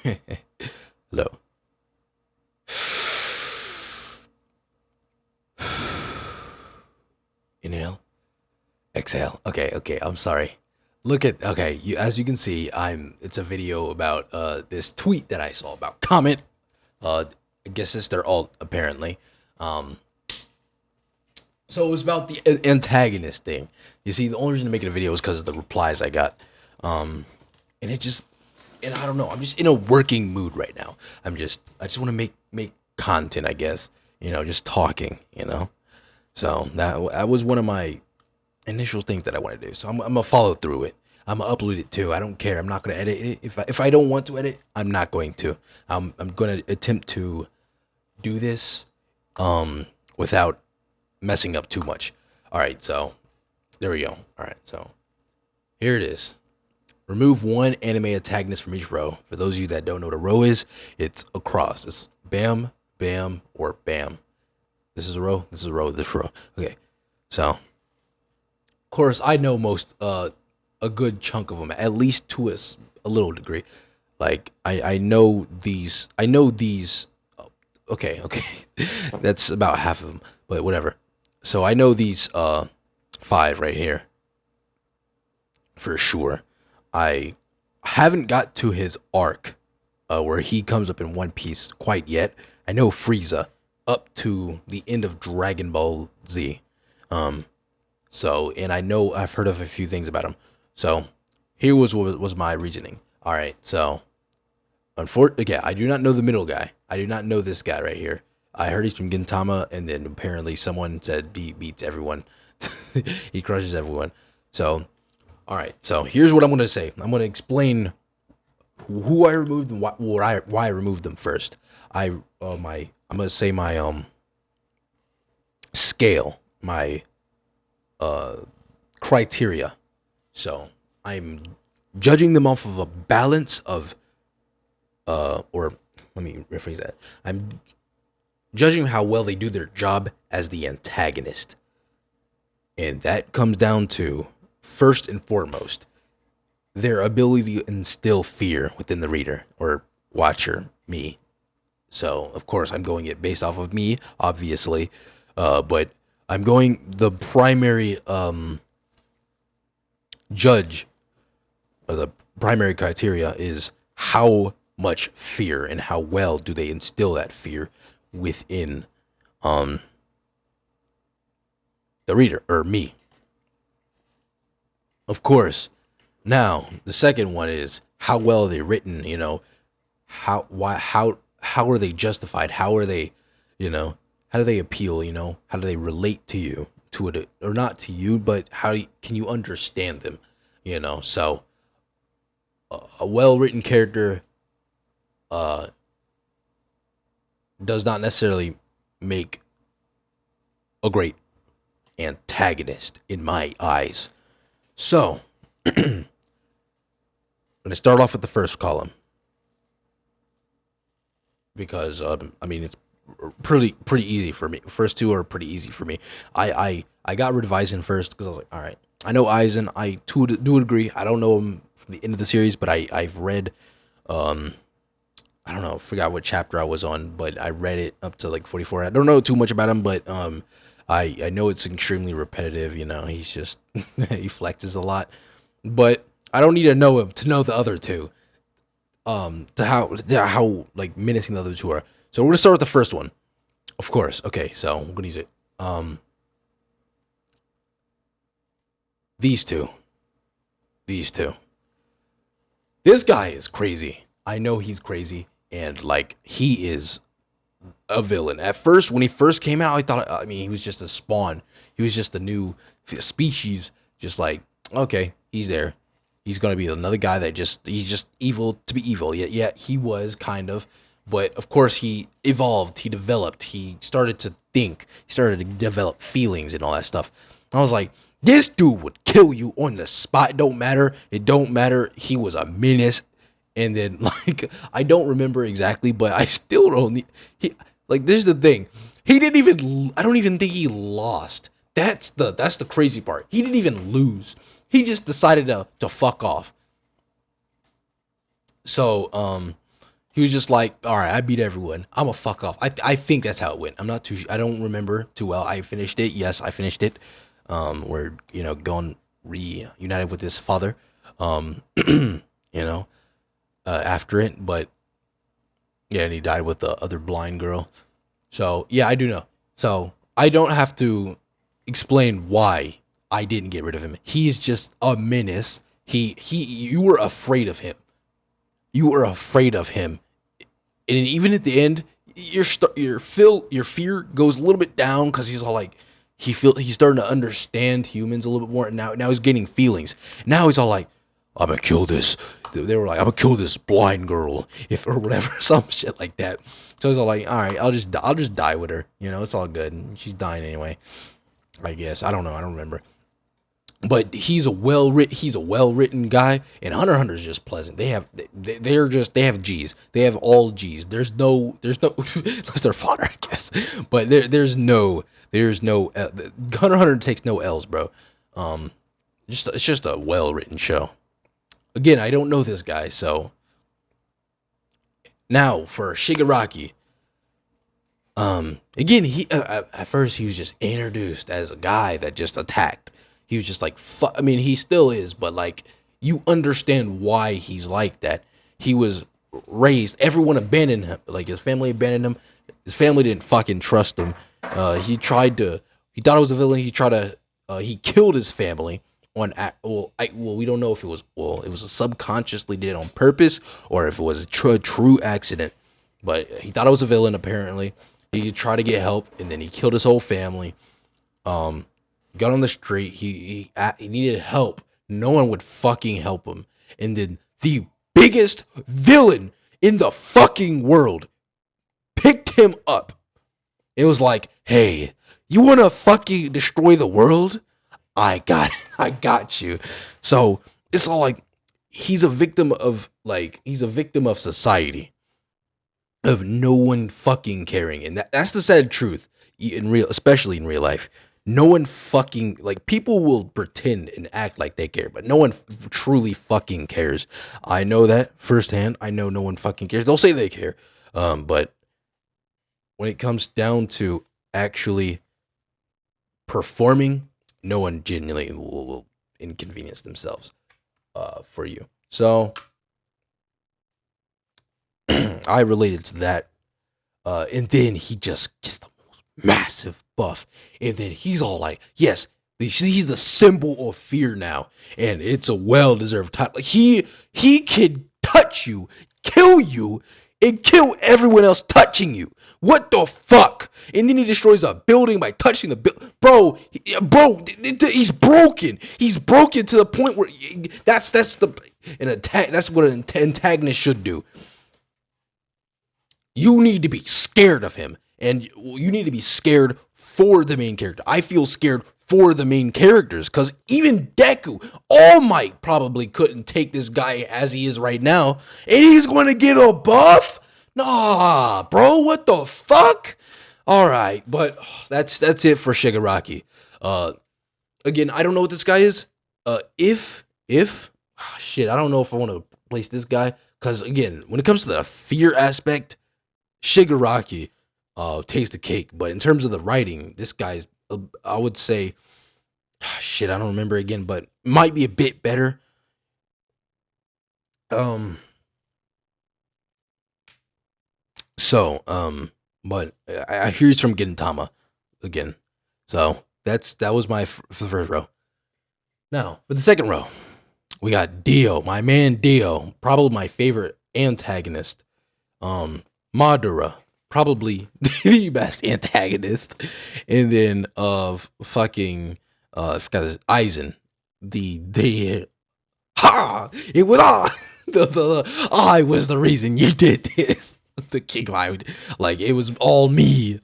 Hello. Inhale. Exhale. Okay, I'm sorry. Look at as you can see, it's a video about this tweet that I saw about Comet. I guess it's their alt apparently. Um so it was about the antagonist thing. You see, the only reason to make it a video is because of the replies I got. And it just and I don't know, I'm just in a working mood right now. I just want to make content, I guess. Just talking, So that was one of my initial thing that I want to do. So I'm gonna follow through it. I'm gonna upload it too. I don't care. I'm not gonna edit it. If I don't want to edit, I'm not going to. I'm gonna attempt to do this without messing up too much. All right, so there we go. All right, so here it is. Remove one anime antagonist from each row. For those of you that don't know what a row is, it's a cross. It's bam, bam, or bam. This is a row. This is a row. This row. Okay, so course, I know most a good chunk of them, at least to a little degree. Like I know these. I know these. Okay, that's about half of them, but whatever. So I know these five right here for sure. I haven't got to his arc where he comes up in One Piece quite yet. I know Frieza up to the end of Dragon Ball Z. So, and I know I've heard of a few things about him. So, here was my reasoning. All right, so, yeah, I do not know the middle guy. I do not know this guy right here. I heard he's from Gintama, and then apparently someone said he beats everyone. He crushes everyone. So, all right. So here's what I'm going to say. I'm going to explain who I removed and why I removed them first. I'm going to say my scale, my criteria. So I'm judging them off of a balance of or let me rephrase that. I'm judging how well they do their job as the antagonist. And that comes down to, first and foremost, their ability to instill fear within the reader or watcher, me. So, of course, I'm going it based off of me, obviously. But I'm going the primary judge, or the primary criteria is how much fear and how well do they instill that fear within the reader or me. Of course. Now, the second one is how well are they written, how are they justified? How are they, how do they appeal, How do they relate to you, to it, or not to you, but can you understand them, So a well-written character does not necessarily make a great antagonist in my eyes. So, I'm going to start off with the first column because it's pretty easy for me. First two are pretty easy for me. I got rid of Aizen first because I was like, all right, I know Aizen. I do agree. I don't know him from the end of the series, but I've read I don't know, forgot what chapter I was on, but I read it up to like 44. I don't know too much about him, but I know it's extremely repetitive. He's just he flexes a lot, but I don't need to know him to know the other two. To how like menacing the other two are. So we're gonna start with the first one, of course. Okay, so I'm gonna use it. These two. This guy is crazy. I know he's crazy, and like he is a villain. At first, when he first came out, he was just a spawn. He was just a new species. Just like, okay, he's there. He's gonna be another guy he's just evil to be evil. Yeah, he was kind of, but of course he evolved. He developed. He started to think. He started to develop feelings and all that stuff. I was like, this dude would kill you on the spot. It don't matter. He was a menace. And then, like, I don't remember exactly, but I still don't. This is the thing. He didn't even. I don't even think he lost. That's the crazy part. He didn't even lose. He just decided to fuck off. So He was just like, all right, I beat everyone. I'm a fuck off. I think that's how it went. I'm not too. I don't remember too well. I finished it. Yes, I finished it. We're going reunited with his father. You know, after it, but yeah, and he died with the other blind girl. So yeah, I do know. So I don't have to explain why I didn't get rid of him. He's just a menace. You were afraid of him. You were afraid of him, and even at the end, your fear goes a little bit down because he's all like he's starting to understand humans a little bit more, and now he's getting feelings. Now he's all like, I'm gonna kill this. They were like, I'm gonna kill this blind girl or whatever, some shit like that. So he's all like, all right, I'll just die with her. It's all good. She's dying anyway, I guess. I don't know. I don't remember. But he's a well-written guy, and Hunter x Hunter is just pleasant. They have G's. They have all G's. There's no unless they're fodder, I guess. But there's no Hunter x Hunter takes no L's, bro. It's just a well-written show. Again, I don't know this guy, so now for Shigaraki. Again, he at first he was just introduced as a guy that just attacked. He was just like, I mean, he still is, but like, you understand why he's like that. He was raised, everyone abandoned him. Like, his family abandoned him. His family didn't fucking trust him. He thought it was a villain. He killed his family on, we don't know if it was subconsciously did it on purpose or if it was a true accident. But he thought it was a villain, apparently. He tried to get help, and then he killed his whole family. Got on the street. He needed help. No one would fucking help him. And then the biggest villain in the fucking world picked him up. It was like, hey, you want to fucking destroy the world? I got you. So it's all like, he's a victim of society, of no one fucking caring. And that's the sad truth, especially in real life. No one fucking, like, people will pretend and act like they care, but no one truly fucking cares. I know that firsthand. I know no one fucking cares. They'll say they care. But when it comes down to actually performing, no one genuinely will inconvenience themselves for you. So I related to that. And then he just gets the massive buff, and then he's all like, yes, he's the symbol of fear now, and it's a well-deserved title. Like, he could touch you, kill you, and kill everyone else touching you. What the fuck? And then he destroys a building by touching the bro, he's broken. He's broken to the point where that's what an antagonist should do. You need to be scared of him. And you need to be scared for the main character. I feel scared for the main characters, because even Deku, All Might probably couldn't take this guy as he is right now. And he's going to get a buff? Nah, bro, what the fuck? All right, but that's it for Shigaraki. Again, I don't know what this guy is. Shit, I don't know if I want to place this guy, because again, when it comes to the fear aspect, Shigaraki takes the cake. But in terms of the writing, this guy's, I would say, shit, I don't remember again, but might be a bit better. But I hear he's from Gintama again. So that was my first row. Now for the second row, we got Dio, my man Dio, probably my favorite antagonist. Madara, probably the best antagonist, and then I forgot this, Aizen, it was I was the reason you did this. The kick vibe, like, it was all me.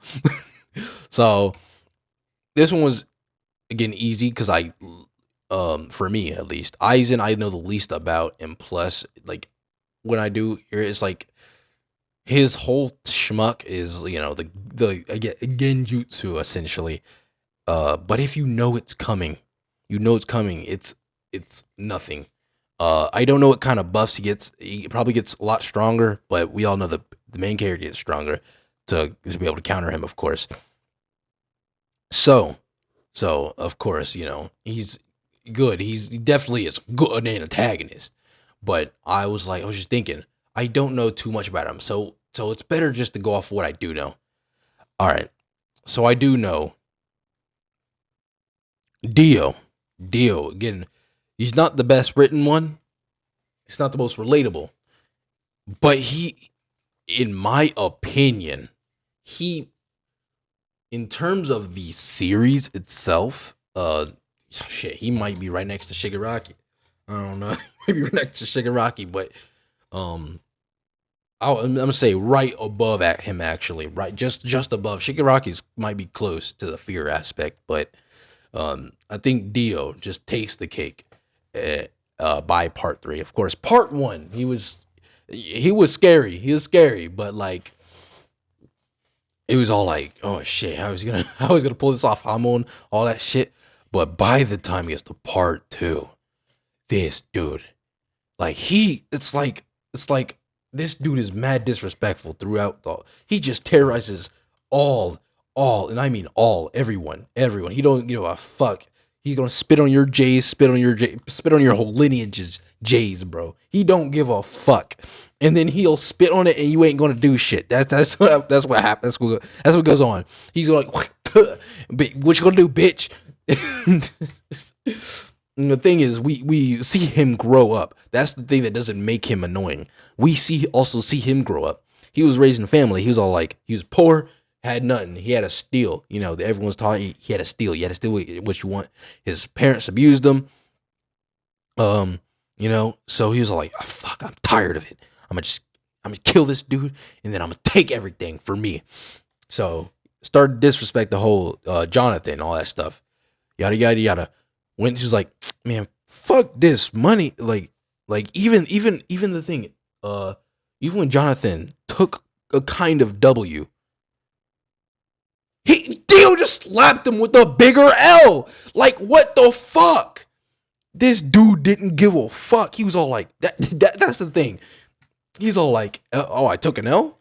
So this one was, again, easy, because for me at least, Aizen I know the least about, and plus, like, when I do hear it, it's like his whole schmuck is, the genjutsu, essentially. But if you know it's coming, it's nothing. I don't know what kind of buffs he gets. He probably gets a lot stronger, but we all know the main character gets stronger to be able to counter him, of course. So, of course, he's good. He definitely is good an antagonist. But I was just thinking, I don't know too much about him, so it's better just to go off what I do know. All right, so I do know Dio. Dio again. He's not the best written one. He's not the most relatable, but in my opinion, he, in terms of the series itself, shit, he might be right next to Shigaraki. I don't know, maybe right next to Shigaraki, but um, I'm gonna say right above at him actually, right just above. Shigaraki's might be close to the fear aspect, but I think Dio just takes the cake by part 3. Of course, part 1 he was scary. He was scary, but like it was all like, oh shit, I was gonna pull this off, Hamon, all that shit. But by the time he gets to part 2, this dude, like it's like this dude is mad disrespectful throughout the. He just terrorizes all, and I mean all, everyone. He don't give a fuck. He's gonna spit on your J's, spit on your whole lineage's J's, bro. He don't give a fuck. And then he'll spit on it, and you ain't gonna do shit. That's what happens. That's what goes on. He's like, what you gonna do, bitch? And the thing is, we see him grow up. That's the thing that doesn't make him annoying. We also see him grow up. He was raised in a family. He was all like, he was poor, had nothing. He had to steal. Everyone's taught he had to steal. You had to steal what you want. His parents abused him. So he was all like, oh, fuck, I'm tired of it. I'm gonna kill this dude, and then I'm gonna take everything for me. So started to disrespect the whole Jonathan, all that stuff. Yada yada yada. When she was like, man, fuck this money. Like even the thing, even when Jonathan took a kind of W, Dio just slapped him with a bigger L. Like, what the fuck? This dude didn't give a fuck. He was all like, that's the thing. He's all like, oh, I took an L?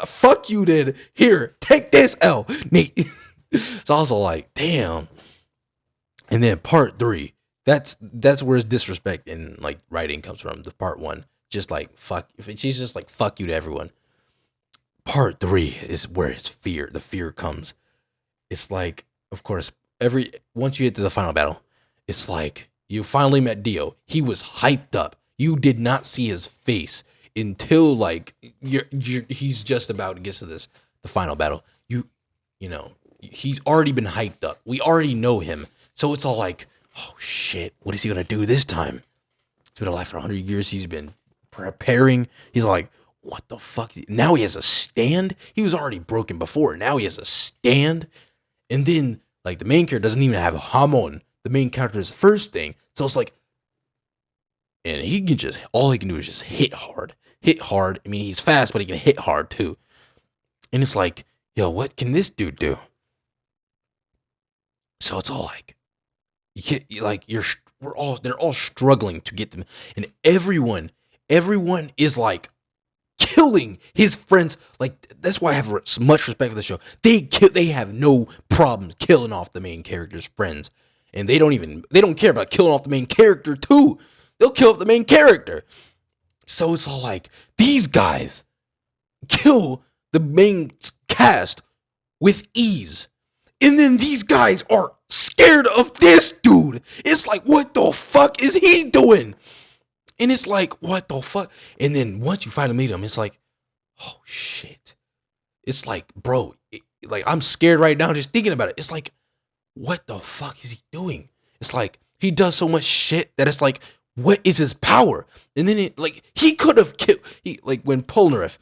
Fuck you, did. Here, take this L. Nate. So I was all like, damn. And then part 3, that's where his disrespect in like writing comes from. The part 1, just like fuck. She's just like fuck you to everyone. Part 3 is where the fear comes. It's like, of course, once you get to the final battle, it's like you finally met Dio. He was hyped up. You did not see his face until like he's just about to get to the final battle. He's already been hyped up. We already know him. So it's all like, oh shit, what is he gonna do this time? It's been alive for 100 years. He's been preparing. He's like, what the fuck? Now he has a stand. He was already broken before. Now he has a stand. And then like the main character doesn't even have a Hamon. The main character's first thing. So it's like, and all he can do is just hit hard. Hit hard. I mean, he's fast, but he can hit hard too. And it's like, yo, what can this dude do? So it's all like, they're all struggling to get them, and everyone is like killing his friends. Like, that's why I have much respect for the show. They have no problems killing off the main character's friends, and they don't care about killing off the main character too. They'll kill off the main character. So it's all like, these guys kill the main cast with ease. And then these guys are scared of this dude. It's like, what the fuck is he doing? And it's like, what the fuck? And then once you finally meet him, it's like, oh shit. It's like, bro, like I'm scared right now just thinking about it. It's like, what the fuck is he doing? It's like, he does so much shit that it's like, what is his power? And then he could have killed, when Polnareff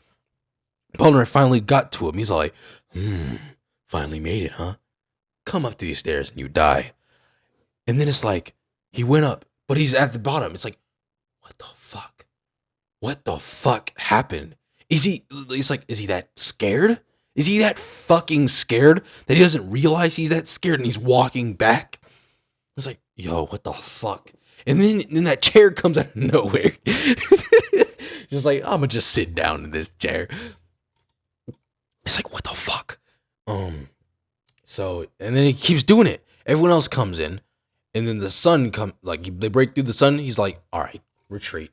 finally got to him, he's like, finally made it, huh? Come up to these stairs and you die. And then it's like, he went up, but he's at the bottom. It's like, what the fuck? What the fuck happened? Is he that scared? Is he that fucking scared that he doesn't realize he's that scared and he's walking back? It's like, yo, what the fuck? And then that chair comes out of nowhere. Just like, I'm gonna just sit down in this chair. It's like, what the fuck? So, and then he keeps doing it. Everyone else comes in, and then the sun they break through the sun. He's like, all right, retreat.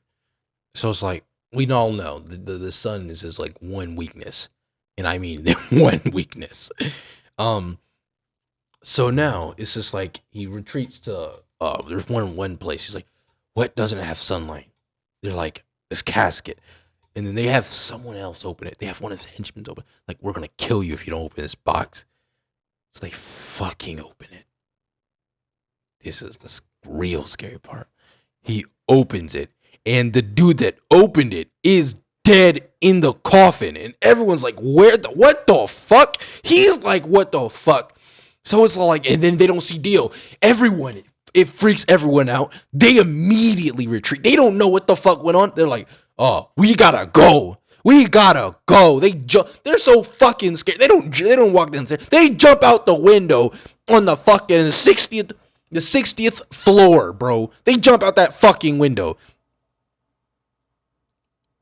So it's like, we all know the sun is his like one weakness. And I mean one weakness. So now it's just like he retreats to there's one place. He's like, what doesn't have sunlight? They're like, this casket. And then they have someone else open it. They have one of his henchmen open. Like, we're gonna kill you if you don't open this box. So they fucking open it. This is the real scary part. He opens it, and the dude that opened it is dead in the coffin. And everyone's like, what the fuck? He's like, what the fuck? So it's like, and then they don't see Dio. It freaks everyone out. They immediately retreat. They don't know what the fuck went on. They're like, oh, we gotta go. We gotta go. They're so fucking scared. They don't walk downstairs. They jump out the window on the fucking 60th floor, bro. They jump out that fucking window.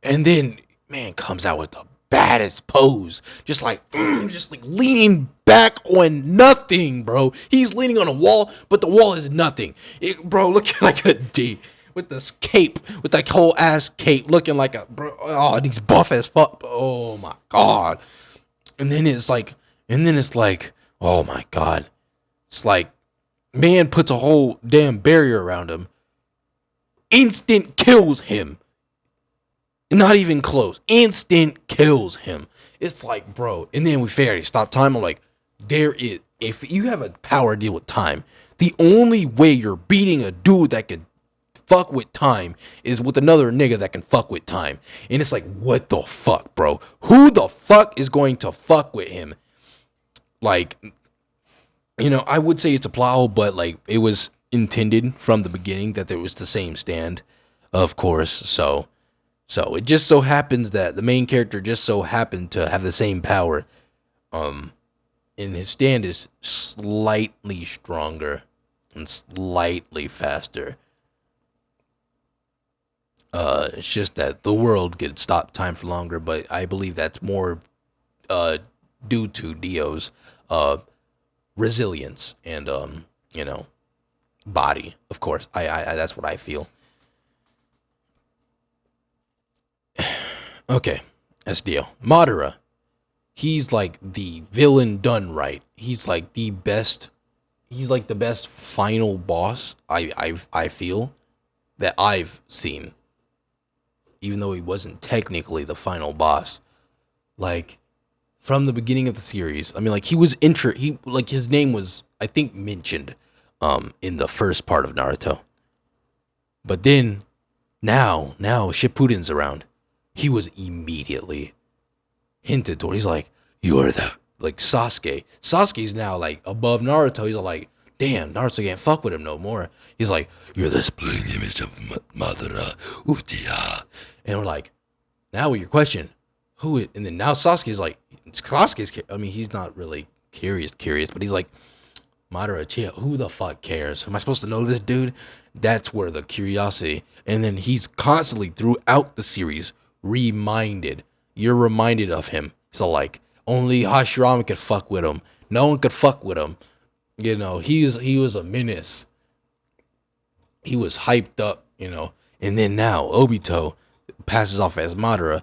And then, man comes out with the baddest pose. Just like leaning back on nothing, bro. He's leaning on a wall, but the wall is nothing. Bro, looking like a D. With this cape, with that whole ass cape, looking like a bro. Oh, he's buff as fuck. Oh my god. And then it's like, oh my god. It's like, man puts a whole damn barrier around him. Instant kills him. Not even close. Instant kills him. It's like, bro. And then we fairy stop time. I'm like, if you have a power deal with time, the only way you're beating a dude that could fuck with time is with another nigga that can fuck with time. And it's like, what the fuck, bro? Who the fuck is going to fuck with him? Like, I would say it's a plot hole, but like, it was intended from the beginning that there was the same stand, of course. So it just so happens that the main character just so happened to have the same power. And his stand is slightly stronger and slightly faster. It's just that the world could stop time for longer, but I believe that's more due to Dio's resilience and body. Of course, I that's what I feel. Okay, that's Dio. Madara, he's like the villain done right. He's like the best. He's like the best final boss I feel that I've seen. Even though he wasn't technically the final boss, like from the beginning of the series, I mean, like he was his name was, I think, mentioned in the first part of Naruto. But then now Shippuden's around, he was immediately hinted toward. He's like, you are the like Sasuke. Sasuke's now like above Naruto. He's like, damn, Naruto can't fuck with him no more. He's like, you're the splitting image of Madara Uchiha. And we're like, now your question, who is, and then now Sasuke's like, I mean, he's not really curious, but he's like, Madara Uchiha, who the fuck cares? Am I supposed to know this dude? That's where the curiosity, and then he's constantly throughout the series you're reminded of him. So like, only Hashirama could fuck with him. No one could fuck with him. He was a menace. He was hyped up, and then now Obito passes off as Madara,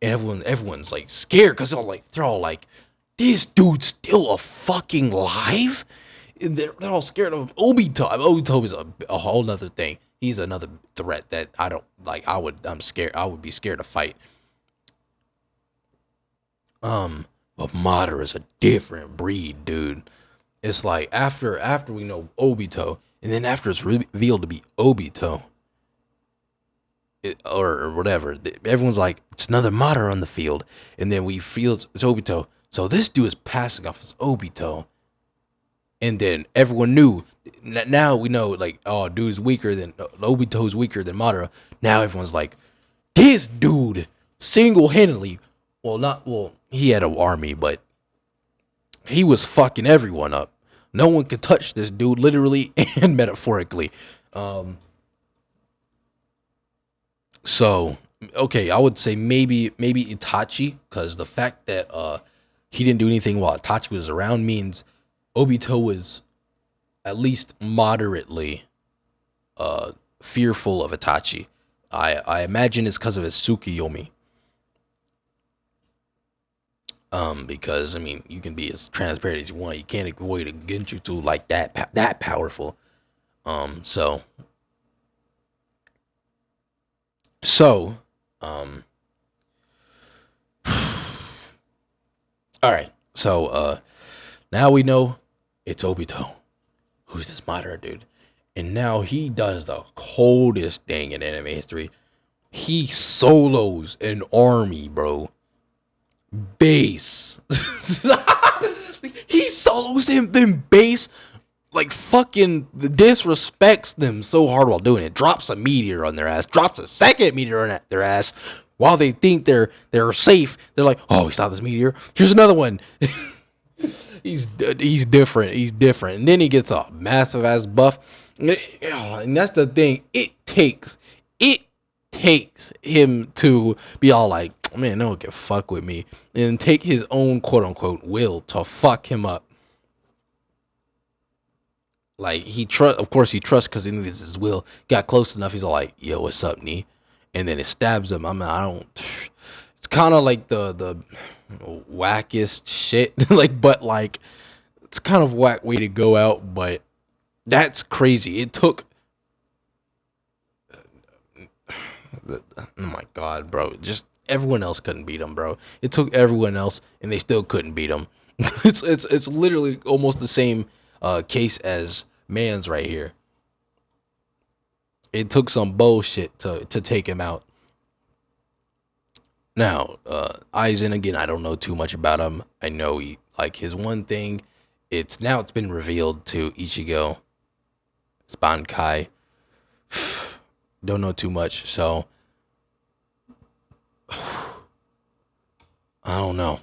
and everyone's like scared because they're all like, this dude's still fucking alive. And they're all scared of him. Obito. Obito is a whole nother thing. He's another threat that I don't like. I'm scared. I would be scared to fight. But Madara is a different breed, dude. It's like after we know Obito, and then after it's revealed to be Obito, or whatever, everyone's like, it's another Madara on the field, and then we feel it's Obito. So this dude is passing off as Obito, and then everyone knew. Now we know, like, oh, dude's weaker than Obito's weaker than Madara. Now everyone's like, this dude single-handedly, he had an army, but he was fucking everyone up. No one could touch this dude, literally and metaphorically. So okay, I would say maybe Itachi, because the fact that he didn't do anything while Itachi was around means Obito was at least moderately uh fearful of Itachi. I imagine it's because of his Tsukiyomi. Because I mean, you can be as transparent as you want. You can't avoid a Genjutsu like that powerful. So so um all right. So now we know it's Obito, who's this moderate dude. And now he does the coldest thing in anime history. He solos an army, bro. Base. He solos him then base, like fucking disrespects them so hard while doing it. Drops a meteor on their ass, drops a second meteor on their ass. While they think they're safe, they're like, "Oh, we stopped this meteor. Here's another one." He's different. He's different. And then he gets a massive ass buff. And that's the thing. It takes him to be all like, man, no one can fuck with me, and take his own quote unquote will to fuck him up. Like of course he trusts, because in this his will. Got close enough. He's all like, yo, what's up, knee? And then it stabs him. I don't. It's kind of like the wackest shit. Like, but like, it's kind of whack way to go out. But that's crazy. It took. Oh my god, bro! Just everyone else couldn't beat him, bro. It took everyone else, and they still couldn't beat him. It's literally almost the same case as Man's right here. It took some bullshit to take him out. Now, Aizen, again, I don't know too much about him. I know he, like, his one thing. It's been revealed to Ichigo, Spankai. Don't know too much, so I don't know.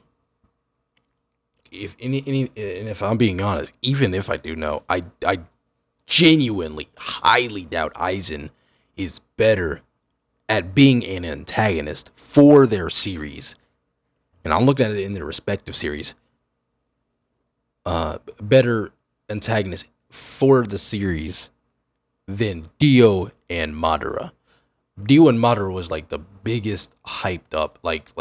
If any, and if I'm being honest, even if I do know, I genuinely, highly doubt Aizen is better at being an antagonist for their series. And I'm looking at it in their respective series. Better antagonist for the series than Dio and Madara. Dio and Madara was like the biggest hyped up. Like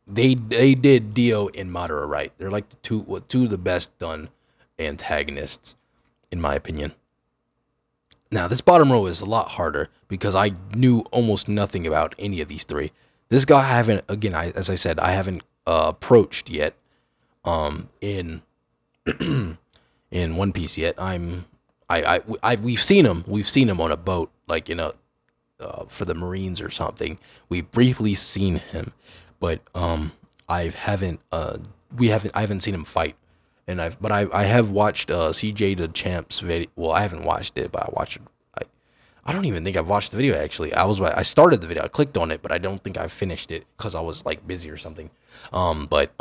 they did Dio and Madara right. They're like the two of the best done antagonists, in my opinion. Now this bottom row is a lot harder because I knew almost nothing about any of these three. This guy I haven't, again, as I said, I haven't approached yet. In in One Piece yet. We've seen him. We've seen him on a boat, like in a for the Marines or something. We've briefly seen him, but I haven't seen him fight. And I have watched CJ the Champ's video. Well, I haven't watched it, but I watched it. I don't even think I've watched the video actually. I started the video. I clicked on it, but I don't think I finished it because I was like busy or something. But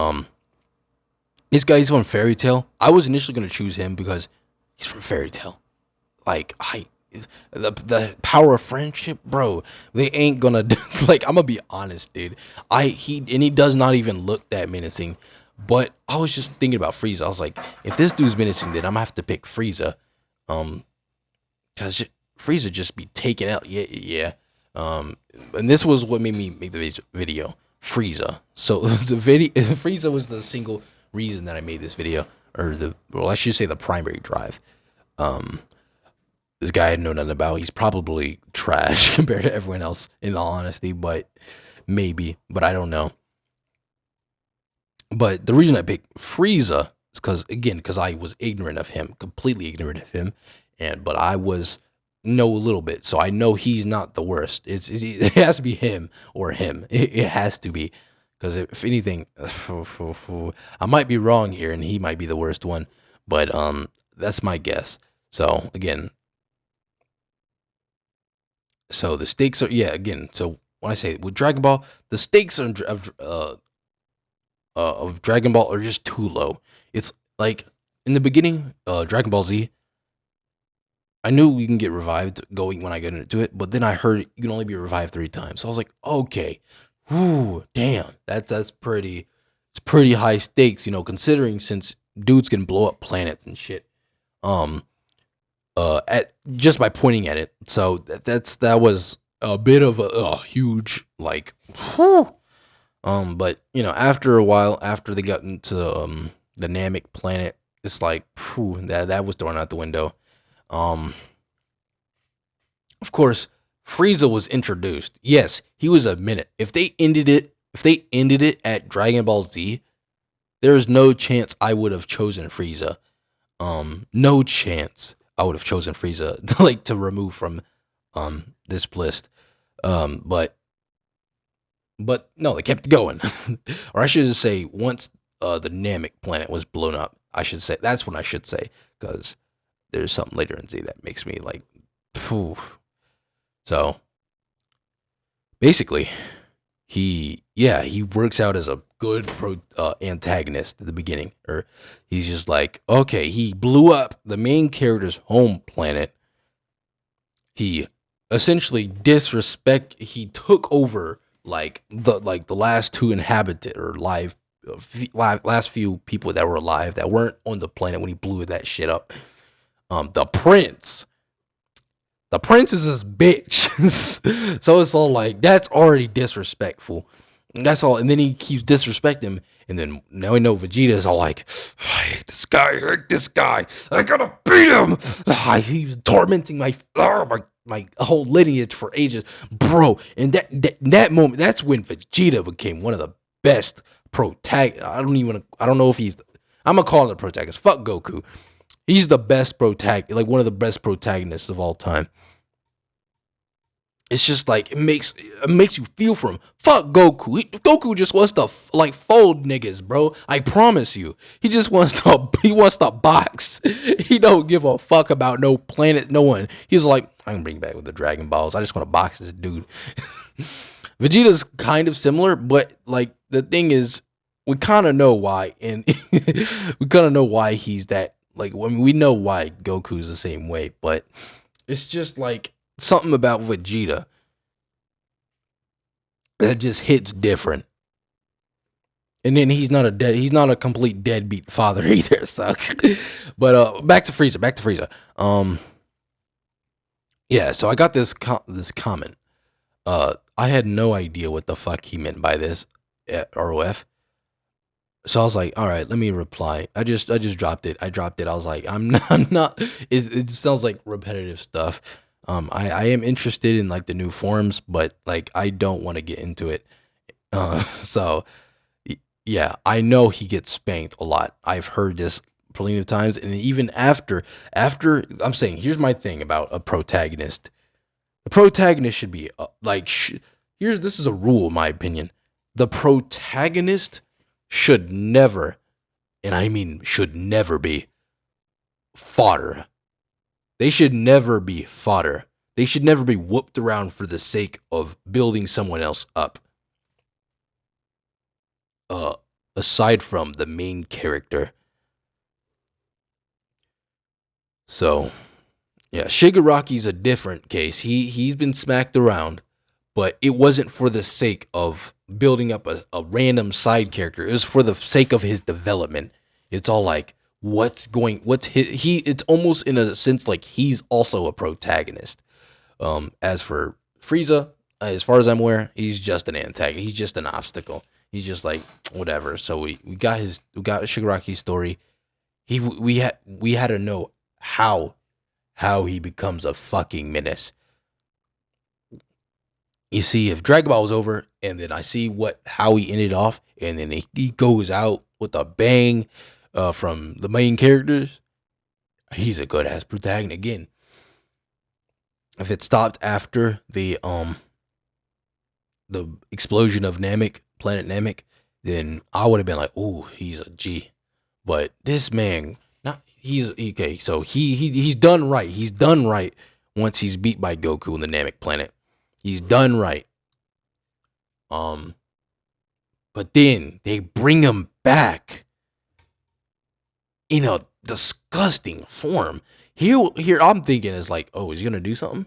this guy's on Fairy Tail. I was initially gonna choose him because he's from Fairy Tail. Like the power of friendship, bro. They ain't gonna like. I'm gonna be honest, dude. He does not even look that menacing. But I was just thinking about Frieza. I was like, if this dude's menacing, then I'm gonna have to pick Frieza. Cause Frieza just be taken out. Yeah. And this was what made me make the video. Frieza. So the video. Frieza was the single reason that I made this video, I should say the primary drive. This guy I know nothing about. He's probably trash compared to everyone else, in all honesty. But maybe. But I don't know. But the reason I picked Frieza is because I was ignorant of him, completely ignorant of him, but I know a little bit, so I know he's not the worst. It has to be him or him. It has to be, because if anything, I might be wrong here, and he might be the worst one, but that's my guess. So again, so the stakes are So when I say with Dragon Ball, the stakes of Dragon Ball are just too low. It's like in the beginning, Dragon Ball Z, I knew you can get revived going when I get into it, but then I heard you can only be revived 3 times. So I was like, okay, whoo, damn, that's pretty. It's pretty high stakes, considering since dudes can blow up planets and shit. Um, at just by pointing at it. So that was a bit of a huge like. Whew. But after a while, after they got into the Namek planet, it's like, phew, that was thrown out the window. Um, of course, Frieza was introduced. Yes, he was a minute. If they ended it at Dragon Ball Z, there is no chance I would have chosen Frieza. No chance I would have chosen Frieza like to remove from this list. But no, they kept going. Or I should just say once the Namek planet was blown up, I should say that's when I should say, because there's something later in Z that makes me like, phew. So basically, he works out as a good antagonist at the beginning, or he's just like, okay, he blew up the main character's home planet. He essentially he took over like the last two inhabited or last few people that were alive that weren't on the planet when he blew that shit up. The prince is this bitch. So it's all like, that's already disrespectful. That's all. And then he keeps disrespecting him. And then now we know Vegeta is all like, I hate this guy. I gotta beat him. He's tormenting my whole lineage for ages. Bro, and that moment, that's when Vegeta became one of the best protagonists. I don't know if I'm gonna call him the protagonist. Fuck Goku. He's the best protagonist, like one of the best protagonists of all time. It's just like it makes you feel for him. Fuck Goku. Goku just wants to like fold niggas, bro. I promise you. He just wants to box. He don't give a fuck about no planet, no one. He's like, I can bring back with the Dragon Balls. I just want to box this dude. Vegeta's kind of similar, but like the thing is, we kind of know why, and we kind of know why he's that. Like, I mean, we know why Goku's the same way, but it's just like something about Vegeta that just hits different. And then he's not a complete deadbeat father either. So, but back to Frieza. Yeah. So I got this comment. I had no idea what the fuck he meant by this at ROF. So I was like, all right, let me reply. I just dropped it. I was like, I'm not. It sounds like repetitive stuff. I am interested in like the new forms, but like I don't want to get into it. So yeah, I know he gets spanked a lot. I've heard this plenty of times, and even after I'm saying, here's my thing about a protagonist. The protagonist should be this is a rule, in my opinion. The protagonist should never, and I mean should never be fodder. They should never be fodder. They should never be whooped around for the sake of building someone else up. Aside from the main character. So, yeah, Shigaraki's a different case. He's been smacked around, but it wasn't for the sake of building up a random side character. It was for the sake of his development. It's all like, it's almost in a sense like he's also a protagonist. As for Frieza, as far as I'm aware, he's just an antagonist. He's just an obstacle. He's just like whatever. So we got Shigaraki's story. We had to know how he becomes a fucking menace. You see, if Dragon Ball was over, and then I see how he ended off, and then he goes out with a bang from the main characters, he's a good ass protagonist again. If it stopped after the explosion of planet Namek, then I would have been like, "Ooh, he's a G." But this man, he's okay. So he's done right. He's done right once he's beat by Goku on the Namek planet. He's done right. But then they bring him back in a disgusting form. Here I'm thinking is like, oh, is he gonna do something?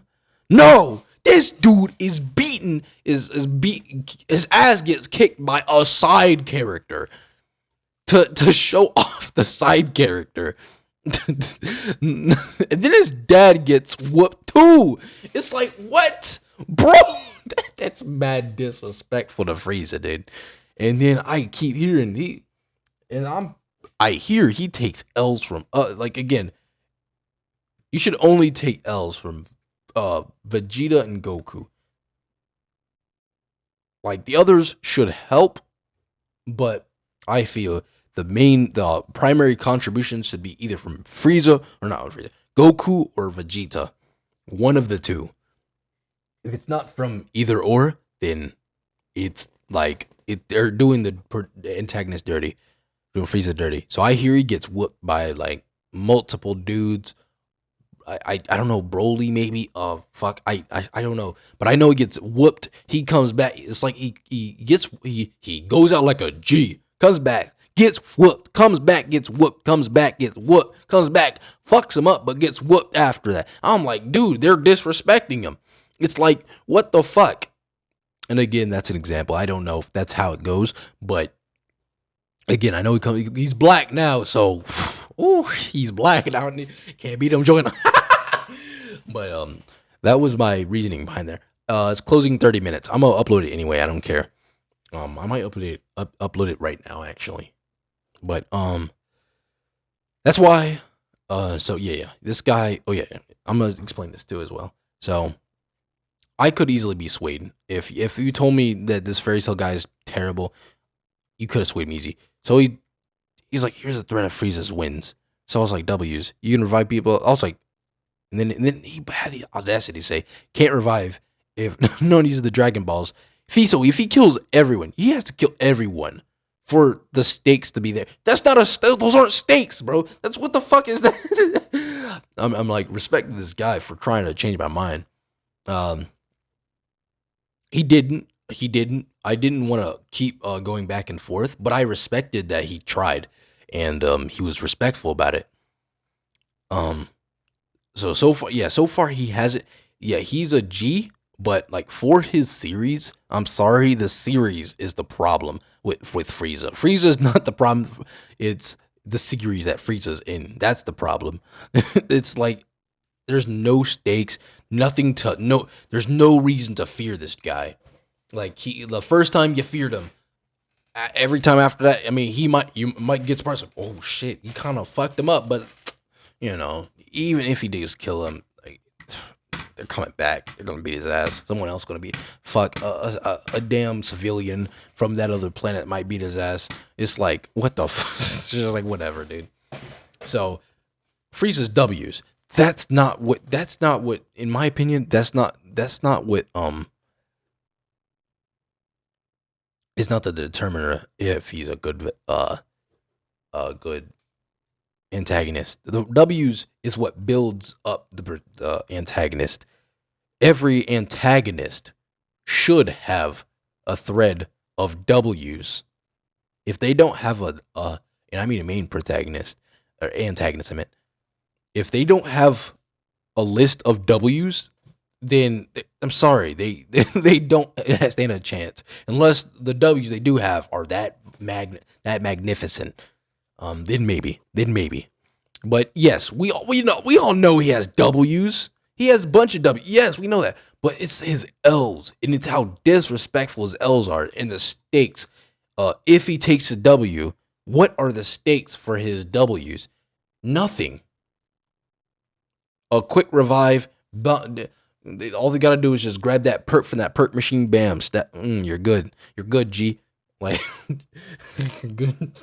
No, this dude is beaten. His ass gets kicked by a side character to show off the side character. And then his dad gets whooped too. It's like, what, bro? That's mad disrespectful to Frieza, dude. And then I keep hearing I hear he takes L's from like, again, you should only take L's from Vegeta and Goku. Like, the others should help, but I feel the primary contribution should be either from Frieza or not Frieza, Goku or Vegeta, one of the two. If it's not from either or, then it's like they're doing the antagonist dirty, doing Frieza dirty. So I hear he gets whooped by like multiple dudes. I don't know, Broly maybe. Fuck, I don't know, but I know he gets whooped. He comes back. It's like he goes out like a G, comes back, gets whooped, comes back, gets whooped, comes back, gets whooped, comes back, fucks him up, but gets whooped after that. I'm like, dude, they're disrespecting him. It's like, what the fuck? And again, that's an example. I don't know if that's how it goes, but again, I know he's black now, so ooh, he's black now. Can't beat him joining. But that was my reasoning behind there. It's closing 30 minutes. I'm gonna upload it anyway. I don't care. I might upload it right now actually. But that's why. So yeah. This guy. Oh yeah. I'm gonna explain this too as well. So I could easily be swayed if you told me that this fairy tale guy is terrible. You could have swayed me easy. So he's like, here's a threat of Frieza's wins. So I was like, W's. You can revive people. I was like, and then he had the audacity to say, can't revive if no one uses the Dragon Balls. If he kills everyone, he has to kill everyone for the stakes to be there. That's not those aren't stakes, bro. That's what the fuck is that? I'm like respecting this guy for trying to change my mind. He didn't. I didn't want to keep going back and forth, but I respected that he tried, and he was respectful about it. So far he hasn't. Yeah, he's a G, but like for his series, I'm sorry, the series is the problem with Frieza. Frieza's not the problem. It's the series that Frieza's in. That's the problem. It's like there's no stakes, there's no reason to fear this guy. Like the first time you feared him, every time after that, I mean, you might get surprised. Like, oh shit, he kind of fucked him up, but even if he does kill him, like they're coming back. They're gonna beat his ass. Someone else gonna beat a damn civilian from that other planet might beat his ass. It's like, what the it's just like whatever, dude. So Frieza's W's. That's not what in my opinion, that's not what it's not the determiner if he's a good antagonist. The W's is what builds up the antagonist. Every antagonist should have a thread of W's. If they don't have and I mean a main protagonist or antagonist, I meant, if they don't have a list of W's, then I'm sorry, they don't stand a chance unless the W's they do have are that magnificent. Then maybe. But yes, we all know he has W's. He has a bunch of W's. Yes, we know that. But it's his L's, and it's how disrespectful his L's are, and the stakes. If he takes a W, what are the stakes for his W's? Nothing. A quick revive, but all they gotta do is just grab that perk from that perk machine. Bam, you're good. You're good, G. Like, you're good.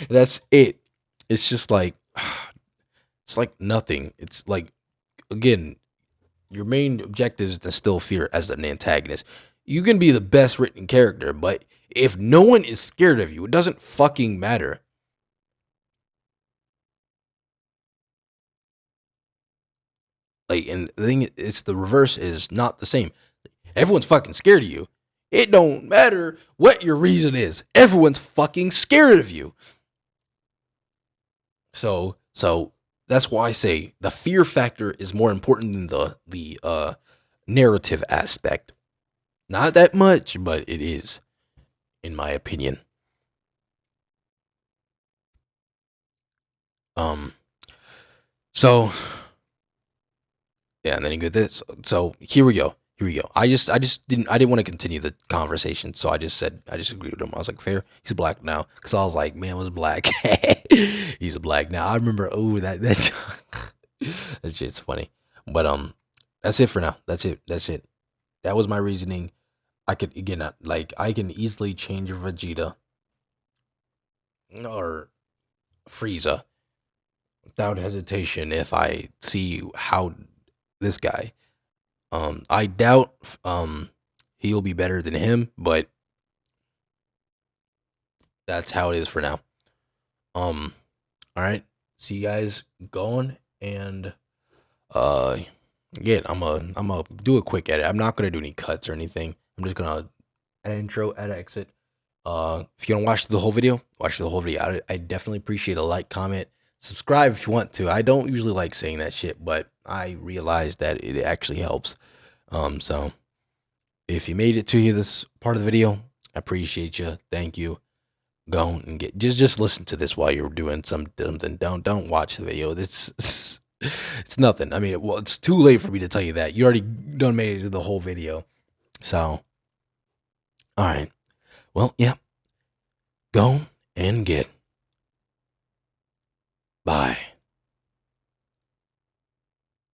That's it. It's just like, it's like nothing. It's like, again, your main objective is to instill fear as an antagonist. You can be the best written character, but if no one is scared of you, it doesn't fucking matter. Like, and the thing is, the reverse is not the same. Everyone's fucking scared of you. It don't matter what your reason is. Everyone's fucking scared of you. So that's why I say the fear factor is more important than the narrative aspect. Not that much, but it is, in my opinion. Um. So yeah, and then you get this. So here we go. Here we go. I didn't want to continue the conversation, so I just agreed with him. I was like, fair. He's black now, because I was like, man was black. He's a black now. I remember. Oh, that that shit's funny. But that's it for now. That's it. That's it. That was my reasoning. I could again, like I can easily change Vegeta or Frieza without hesitation if I see how this guy. I doubt he'll be better than him, but that's how it is for now. Um, all right. See you guys going, and uh, again, I'm a do a quick edit. I'm not gonna do any cuts or anything. I'm just gonna add intro, add exit. If you want to watch the whole video, watch the whole video. I definitely appreciate a like, comment, subscribe if you want to. I don't usually like saying that shit, but I realize that it actually helps. So if you made it to here this part of the video, I appreciate you. Thank you. Go and get just listen to this while you're doing something. Don't watch the video. It's it's nothing. I mean, well, it's too late for me to tell you that. You already done made it to the whole video. So, all right. Well, yeah. Go and get. Bye.